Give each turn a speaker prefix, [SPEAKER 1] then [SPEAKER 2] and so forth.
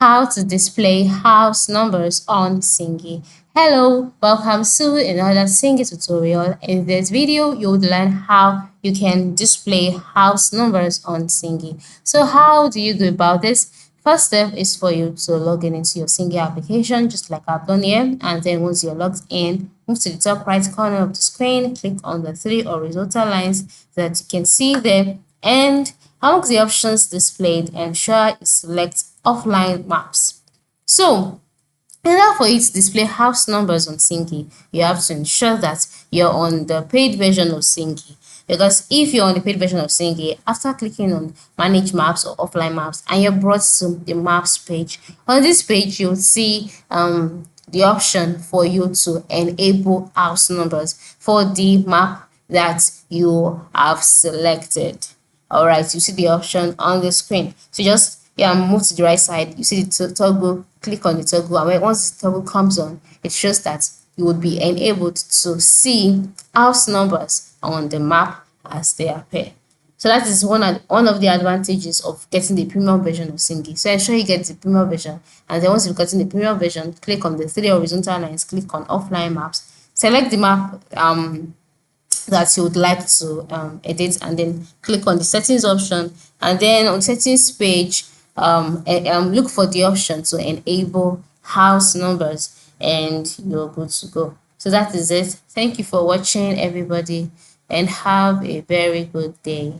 [SPEAKER 1] how to display house numbers on Sygic. Hello, welcome to another Sygic tutorial. In this video, you would learn how you can display house numbers on Sygic. So how do you go about this? First step is for you to log in into your Sygic application, just like I've done here. And then once you're logged in, move to the top right corner of the screen, click on the three horizontal lines that you can see there, and amongst the options displayed, ensure you select offline maps. So, in order for you to display house numbers on Sygic, you have to ensure that you're on the paid version of Sygic. Because if you're on the paid version of Sygic, after clicking on Manage Maps or Offline Maps, and you're brought to the Maps page, on this page you'll see the option for you to enable house numbers for the map that you have selected. All right, you see the option on the screen. So just move to the right side. You see the toggle, click on the toggle, and once the toggle comes on, it shows that you would be enabled to see house numbers on the map as they appear. So that is one of the advantages of getting the premium version of Sygic. So ensure you get the premium version, and then once you've gotten the premium version, click on the three horizontal lines, click on offline maps, select the map that you would like to edit, and then click on the settings option, and then on settings page look for the option to enable house numbers, and you're good to go. So that is it. Thank you for watching, everybody, and have a very good day.